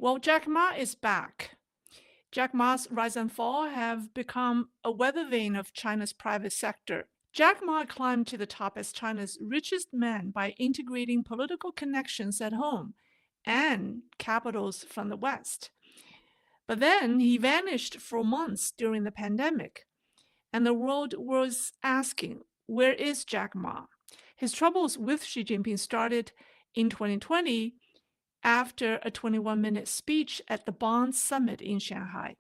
Well, Jack Ma is back. Jack Ma's rise and fall have become a weather vane of China's private sector. Jack Ma climbed to the top as China's richest man by integrating political connections at home and capitals from the West. But then he vanished for months during the pandemic, and the world was asking, where is Jack Ma? His troubles with Xi Jinping started in 2020 after a 21-minute speech at the Bond Summit in Shanghai,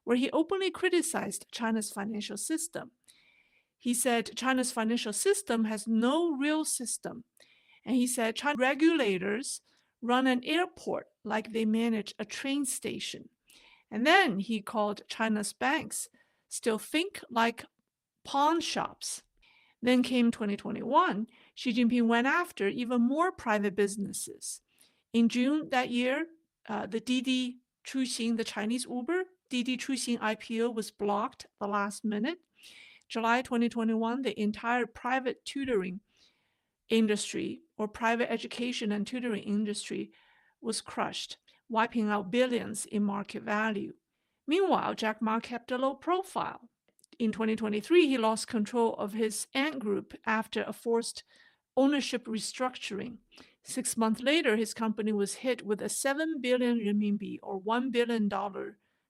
where he openly criticized China's financial system. He said China's financial system has no real system. And he said China regulators run an airport like they manage a train station. And then he called China's banks still think like pawn shops. Then came 2021. Xi Jinping went after even more private businesses. In June that year, the Didi Chuxing, the Chinese Uber, Didi Chuxing IPO was blocked the last minute. July 2021, the entire private tutoring industry or private education and tutoring industry was crushed, wiping out billions in market value. Meanwhile, Jack Ma kept a low profile. In 2023, he lost control of his Ant Group after a forced ownership restructuring. 6 months later, his company was hit with a 7 billion renminbi or $1 billion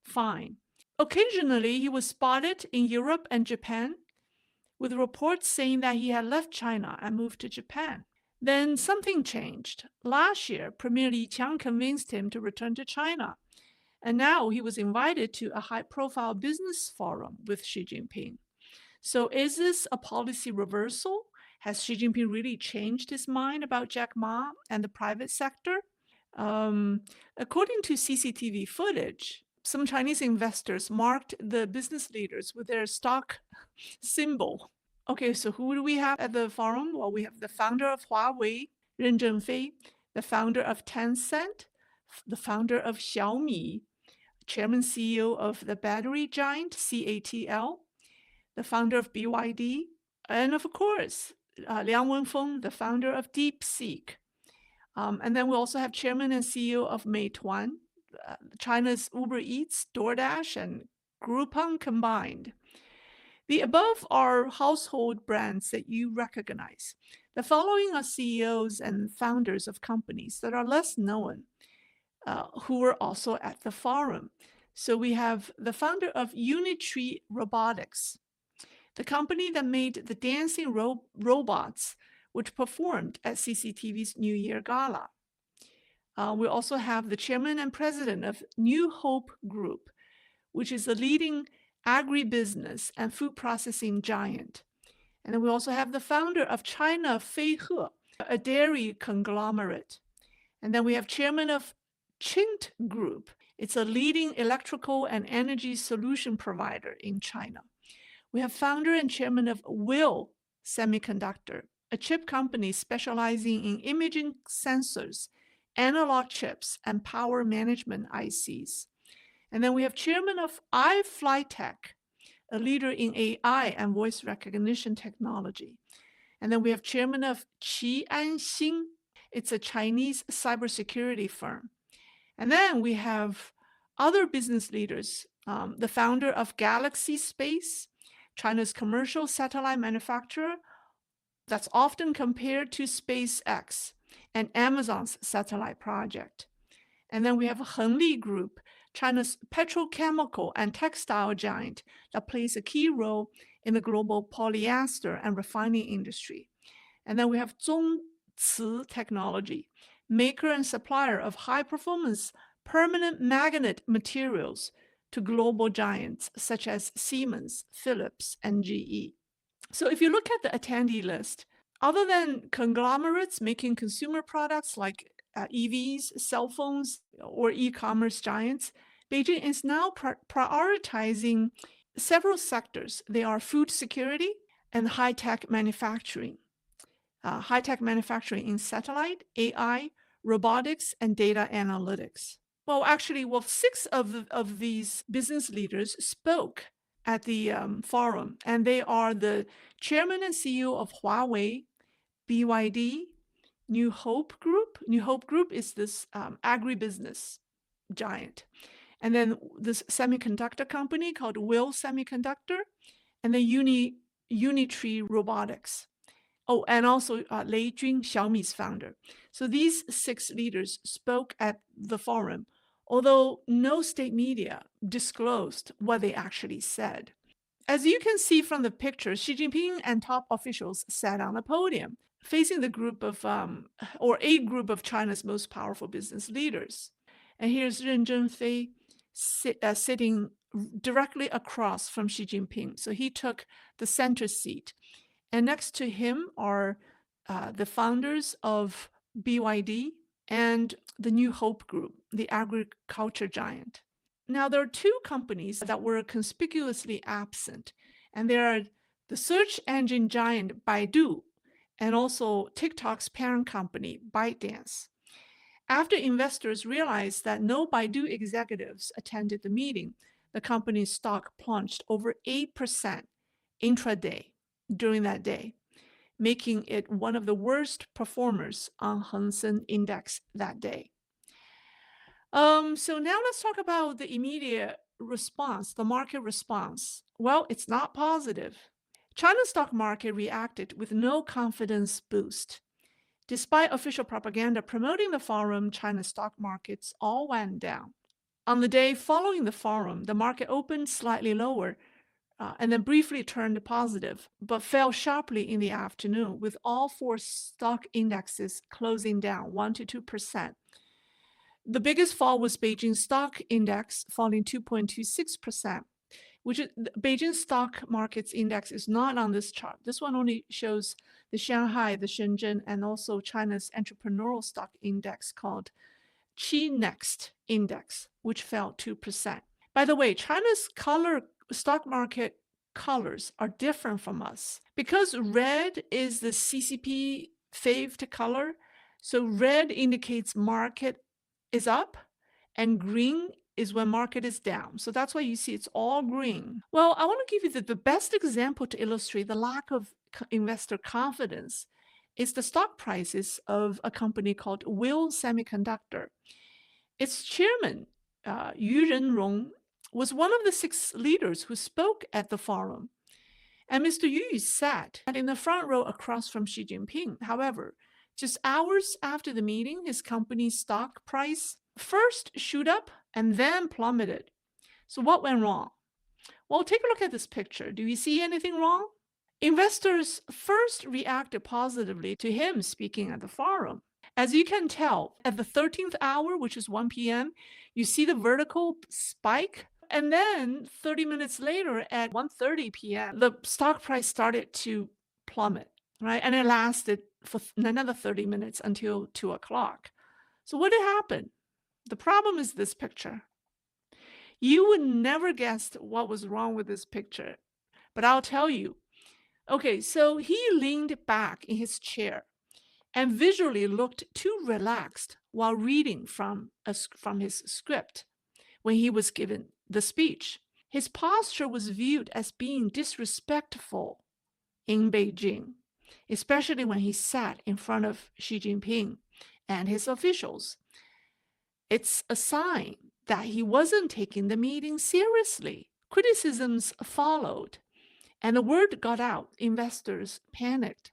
fine. Occasionally, he was spotted in Europe and Japan, with reports saying that he had left China and moved to Japan. Then something changed. Last year, Premier Li Qiang convinced him to return to China, and now he was invited to a high-profile business forum with Xi Jinping. So is this a policy reversal? Has Xi Jinping really changed his mind about Jack Ma and the private sector? Um, According to CCTV footage, some Chinese investors marked the business leaders with their stock symbol. Okay, so who do we have at the forum? Well, we have the founder of Huawei, Ren Zhengfei, the founder of Tencent, the founder of Xiaomi, chairman CEO of the battery giant CATL, the founder of BYD, and of course, Liang Wenfeng, the founder of DeepSeek. And then we also have chairman and CEO of Meituan, China's Uber Eats, DoorDash, and Groupon combined. The above are household brands that you recognize. The following are CEOs and founders of companies that are less known, who were also at the forum. So we have the founder of Unitree Robotics, the company that made the dancing robots which performed at CCTV's New Year Gala. We also have the chairman and president of New Hope Group, which is a leading agribusiness and food processing giant. And then we also have the founder of China Feihe, a dairy conglomerate. And then we have chairman of Qint Group. It's a leading electrical and energy solution provider in China. We have founder and chairman of Will Semiconductor, a chip company specializing in imaging sensors, analog chips, and power management ICs. And then we have chairman of iFlyTech, a leader in AI and voice recognition technology. And then we have chairman of Qianxin. It's a Chinese cybersecurity firm. And then we have other business leaders, the founder of Galaxy Space, China's commercial satellite manufacturer that's often compared to SpaceX and Amazon's satellite project. And then we have Hengli Group, China's petrochemical and textile giant that plays a key role in the global polyester and refining industry. And then we have Zhongci Technology, maker and supplier of high-performance permanent magnet materials to global giants such as Siemens, Philips, and GE. So if you look at the attendee list, other than conglomerates making consumer products like EVs, cell phones, or e-commerce giants, Beijing is now prioritizing several sectors. They are food security and high-tech manufacturing. High-tech manufacturing in satellite, AI, robotics, and data analytics. Well, actually, six of these business leaders spoke at the forum, and they are the chairman and CEO of Huawei, BYD, New Hope Group. New Hope Group is this agribusiness giant. And then this semiconductor company called Will Semiconductor, and then Unitree Robotics. Oh, and also Lei Jun, Xiaomi's founder. So these 6 leaders spoke at the forum, although no state media disclosed what they actually said. As you can see from the picture, Xi Jinping and top officials sat on a podium, facing the group of, or a group of China's most powerful business leaders. And here's Ren Zhengfei sitting directly across from Xi Jinping. So he took the center seat. And next to him are the founders of BYD and the New Hope Group, the agriculture giant. Now, there are 2 companies that were conspicuously absent, and they are the search engine giant Baidu and also TikTok's parent company, ByteDance. After investors realized that no Baidu executives attended the meeting, the company's stock plunged over 8% intraday during that day, making it one of the worst performers on Hang Seng Index that day. So now let's talk about the immediate response, the market response. Well, it's not positive. China's stock market reacted with no confidence boost. Despite official propaganda promoting the forum, China's stock markets all went down. On the day following the forum, the market opened slightly lower and then briefly turned positive, but fell sharply in the afternoon, with all 4 stock indexes closing down 1 to 2%. The biggest fall was Beijing stock index, falling 2.26%, which is Beijing stock markets index is not on this chart. This one only shows the Shanghai, the Shenzhen, and also China's entrepreneurial stock index called Qi Next Index, which fell 2%. By the way, China's stock market colors are different from us. Because red is the CCP faved color, so red indicates market is up and green is when market is down. So that's why you see it's all green. Well, I want to give you the best example to illustrate the lack of investor confidence is the stock prices of a company called Will Semiconductor. Its chairman, Yu Renrong, was one of the 6 leaders who spoke at the forum. And Mr. Yu sat in the front row across from Xi Jinping. However, just hours after the meeting, his company's stock price first shoot up and then plummeted. So what went wrong? Well, take a look at this picture. Do you see anything wrong? Investors first reacted positively to him speaking at the forum. As you can tell, at the 13th hour, which is 1 p.m., you see the vertical spike. And then 30 minutes later at 1:30 p.m., the stock price started to plummet, right? And it lasted for another 30 minutes until 2 o'clock. So what did happen? The problem is this picture. You would never guess what was wrong with this picture, but I'll tell you. Okay, so he leaned back in his chair and visually looked too relaxed while reading from his script when he was given the speech. His posture was viewed as being disrespectful in Beijing, especially when he sat in front of Xi Jinping and his officials. It's a sign that he wasn't taking the meeting seriously. Criticisms followed, and the word got out. Investors panicked.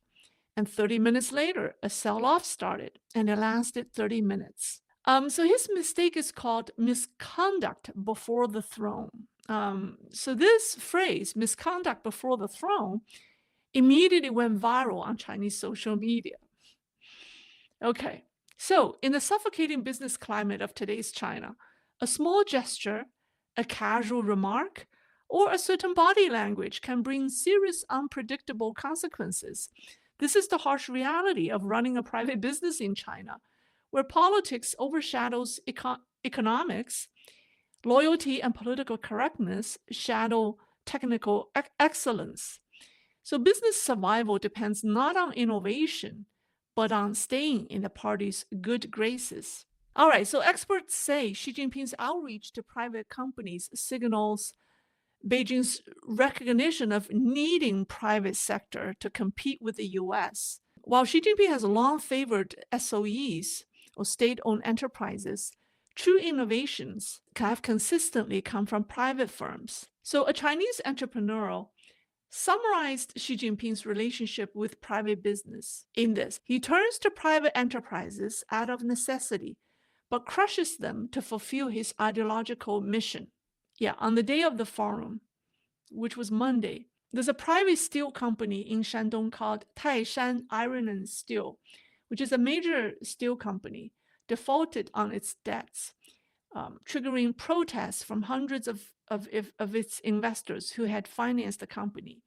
And 30 minutes later, a sell-off started, and it lasted 30 minutes. So his mistake is called misconduct before the throne. So this phrase, misconduct before the throne, immediately went viral on Chinese social media. Okay, so in the suffocating business climate of today's China, a small gesture, a casual remark, or a certain body language can bring serious, unpredictable consequences. This is the harsh reality of running a private business in China, where politics overshadows economics, loyalty and political correctness shadow technical excellence. So business survival depends not on innovation, but on staying in the party's good graces. All right, so experts say Xi Jinping's outreach to private companies signals Beijing's recognition of needing private sector to compete with the U.S. While Xi Jinping has long favored SOEs, or state-owned enterprises, True innovations have consistently come from private firms. So a Chinese entrepreneur summarized Xi Jinping's relationship with private business in this: he turns to private enterprises out of necessity, but crushes them to fulfill his ideological mission. Yeah, on the day of the forum, which was Monday, there's a private steel company in Shandong called Taishan Iron and Steel, which is a major steel company, defaulted on its debts, triggering protests from hundreds of its investors who had financed the company.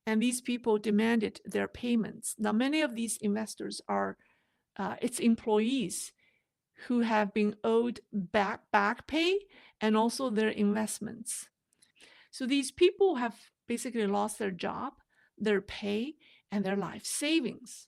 And these people demanded their payments. Now, many of these investors are its employees who have been owed back pay and also their investments. So these people have basically lost their job, their pay, and their life savings.